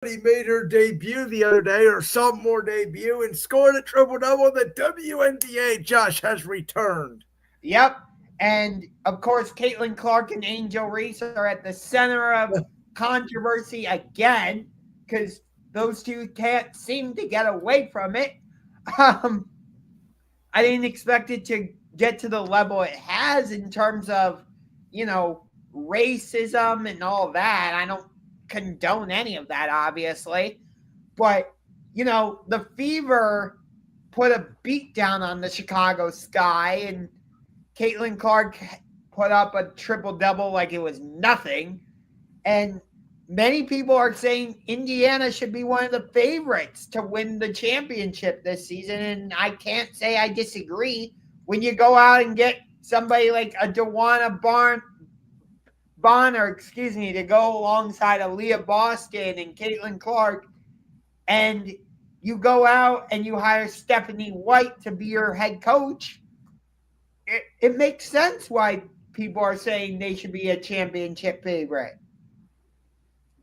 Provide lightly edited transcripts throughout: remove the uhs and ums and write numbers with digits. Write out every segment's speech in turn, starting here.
He made her debut the other day, her sophomore debut, and scored a triple-double. The WNBA, Josh, has returned. Yep. And of course, Caitlin Clark and Angel Reese are at the center of controversy again because those two can't seem to get away from it. Um, I didn't expect it to get to the level it has in terms of, racism and all that. I don't condone any of that, obviously. But, the Fever put a beat down on the Chicago Sky, and Caitlin Clark put up a triple double like it was nothing. And many people are saying Indiana should be one of the favorites to win the championship this season. And I can't say I disagree. When you go out and get somebody like a Dewana Bonner, to go alongside Aaliyah Boston and Caitlin Clark, and you go out and you hire Stephanie White to be your head coach, it makes sense why people are saying they should be a championship favorite.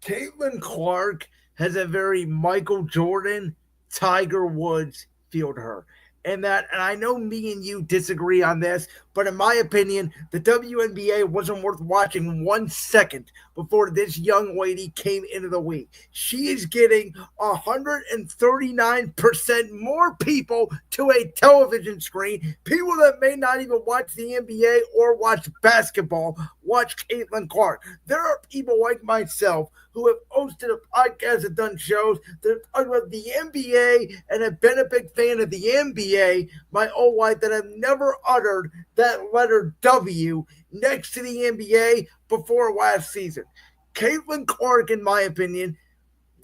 Caitlin Clark has a very Michael Jordan, Tiger Woods feel to her. And I know me and you disagree on this, but in my opinion, the WNBA wasn't worth watching 1 second before this young lady came into the league. She is getting 139% more people to a television screen. People that may not even watch the NBA or watch basketball watch Caitlin Clark. There are people like myself who have hosted a podcast and done shows that talk about the NBA and have been a big fan of the NBA my whole life that have never uttered that letter W next to the NBA before last season. Caitlin Clark, in my opinion,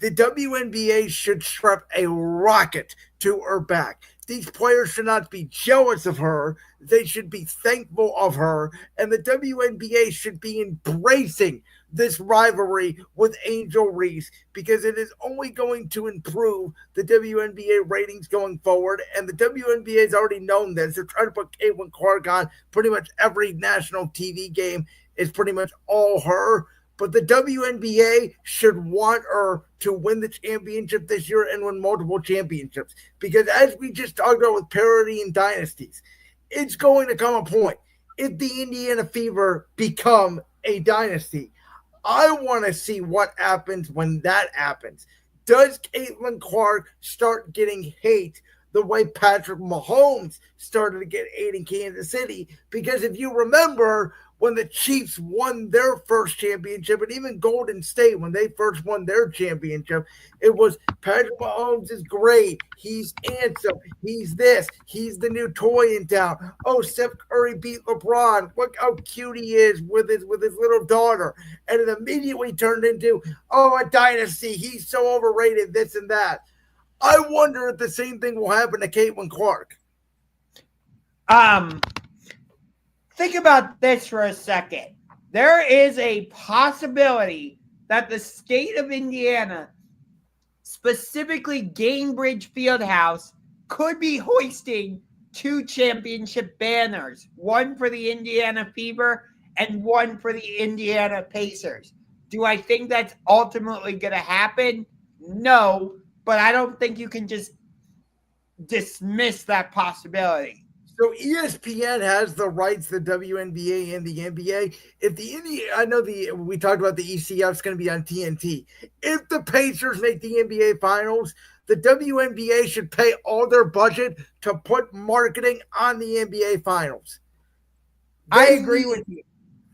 the WNBA should strap a rocket to her back. These players should not be jealous of her. They should be thankful of her. And the WNBA should be embracing this rivalry with Angel Reese because it is only going to improve the WNBA ratings going forward. And the WNBA has already known this. They're trying to put Caitlin Clark on pretty much every national TV game. Is pretty much all her. But the WNBA should want her to win the championship this year and win multiple championships. Because as we just talked about with parity and dynasties, it's going to come a point. If the Indiana Fever become a dynasty, I want to see what happens when that happens. Does Caitlin Clark start getting hate the way Patrick Mahomes started to get hate in Kansas City? Because if you remember, when the Chiefs won their first championship, and even Golden State, when they first won their championship, it was Patrick Mahomes is great. He's handsome. He's this. He's the new toy in town. Oh, Steph Curry beat LeBron. Look how cute he is with his little daughter. And it immediately turned into, oh, a dynasty. He's so overrated, this and that. I wonder if the same thing will happen to Caitlin Clark. Think about this for a second. There is a possibility that the state of Indiana, specifically Gainbridge Fieldhouse, could be hoisting 2 championship banners, one for the Indiana Fever and one for the Indiana Pacers. Do I think that's ultimately going to happen? No, but I don't think you can just dismiss that possibility. So ESPN has the rights to the WNBA and the NBA. If the I know we talked about the ECF is going to be on TNT. If the Pacers make the NBA Finals, the WNBA should pay all their budget to put marketing on the NBA Finals. I agree with you.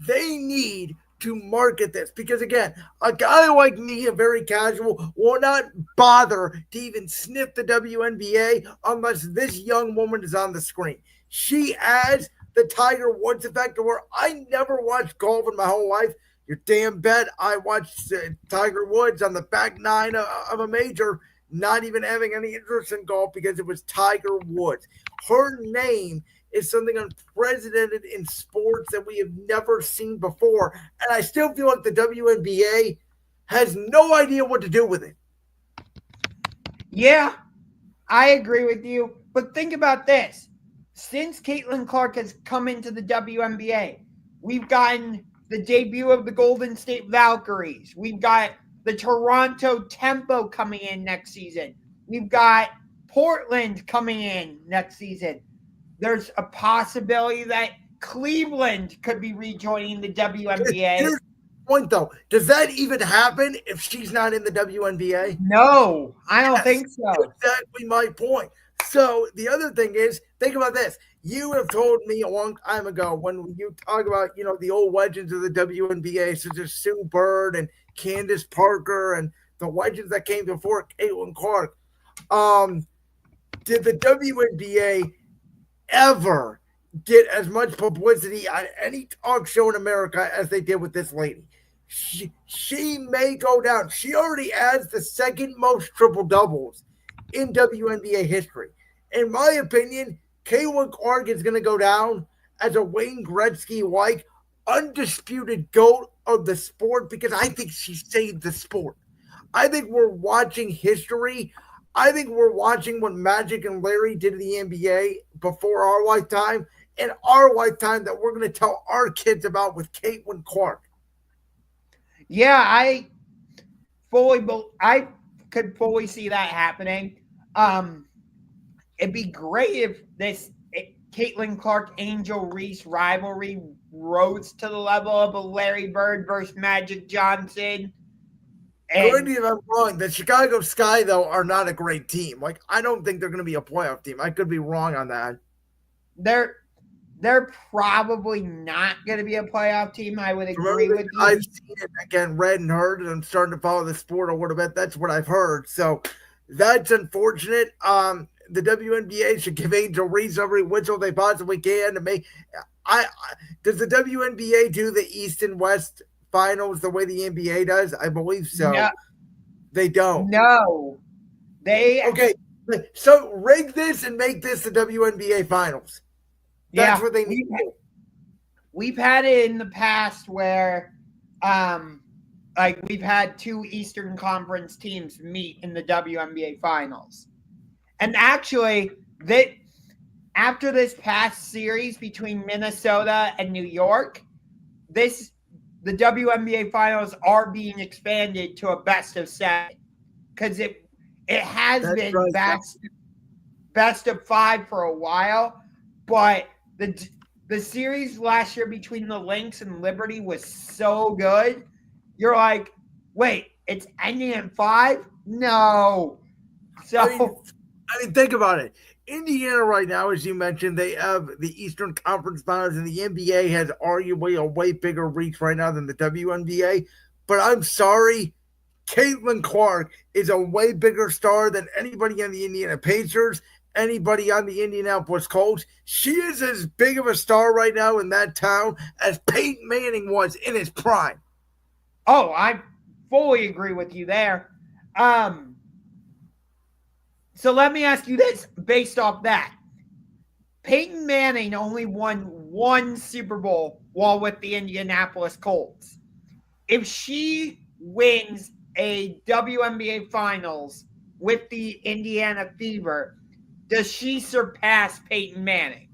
They need to market this because, again, a guy like me, a very casual, will not bother to even sniff the WNBA unless this young woman is on the screen. She adds the Tiger Woods effect to where I never watched golf in my whole life. Your damn bet I watched Tiger Woods on the back nine of a major, not even having any interest in golf because it was Tiger Woods. Her name is something unprecedented in sports that we have never seen before. And I still feel like the WNBA has no idea what to do with it. Yeah, I agree with you. But think about this. Since Caitlin Clark has come into the WNBA, we've gotten the debut of the Golden State Valkyries. We've got the Toronto Tempo coming in next season. We've got Portland coming in next season. There's a possibility that Cleveland could be rejoining the WNBA. Here's the point, though. Does that even happen if she's not in the WNBA? No, I don't think so. Exactly my point. So the other thing is, think about this. You have told me a long time ago when you talk about, the old legends of the WNBA, such as Sue Bird and Candace Parker and the legends that came before Caitlin Clark. Did the WNBA ever get as much publicity on any talk show in America as they did with this lady? She may go down. She already has the second most triple doubles in WNBA history. In my opinion, Caitlin Clark is going to go down as a Wayne Gretzky-like undisputed GOAT of the sport because I think she saved the sport. I think we're watching history. I think we're watching what Magic and Larry did in the NBA before our lifetime and our lifetime that we're going to tell our kids about with Caitlin Clark. Yeah, I could fully see that happening. It'd be great if this Caitlin Clark Angel Reese rivalry rose to the level of a Larry Bird versus Magic Johnson. Correct me if I'm wrong. The Chicago Sky, though, are not a great team. Like, I don't think they're going to be a playoff team. I could be wrong on that. They're probably not going to be a playoff team. I would agree with you. I've seen it, again, read and heard, and I'm starting to follow the sport a little bit. That's what I've heard. So that's unfortunate. The WNBA should give Angel Reese every whistle they possibly can to make. Does the WNBA do the East and West finals the way the NBA does? I believe so. No. They don't. No. Okay. So rig this and make this the WNBA finals. That's what they need to do. We've had it in the past where we've had two Eastern Conference teams meet in the WNBA finals. And actually, after this past series between Minnesota and New York, the WNBA finals are being expanded to a best of 7 because it has been best of 5 for a while, but the series last year between the Lynx and Liberty was so good. You're like, wait, it's ending at 5? No. So I mean, think about it. Indiana right now, as you mentioned, they have the Eastern Conference Finals, and the NBA has arguably a way bigger reach right now than the WNBA. But I'm sorry, Caitlin Clark is a way bigger star than anybody on the Indiana Pacers, anybody on the Indianapolis Colts. She is as big of a star right now in that town as Peyton Manning was in his prime. Oh, I fully agree with you there. So let me ask you this based off that. Peyton Manning only won 1 Super Bowl while with the Indianapolis Colts. If she wins a WNBA Finals with the Indiana Fever, does she surpass Peyton Manning?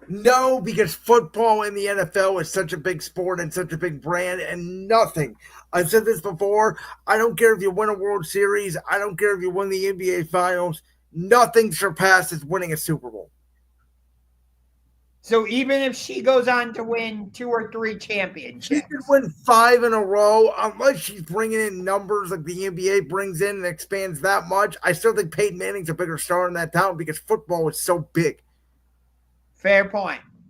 No, because football in the NFL is such a big sport and such a big brand, and nothing. I've said this before. I don't care if you win a World Series. I don't care if you win the NBA Finals. Nothing surpasses winning a Super Bowl. So even if she goes on to win 2 or 3 championships. She could win 5 in a row, unless she's bringing in numbers like the NBA brings in and expands that much. I still think Peyton Manning's a bigger star in that town because football is so big. Fair point.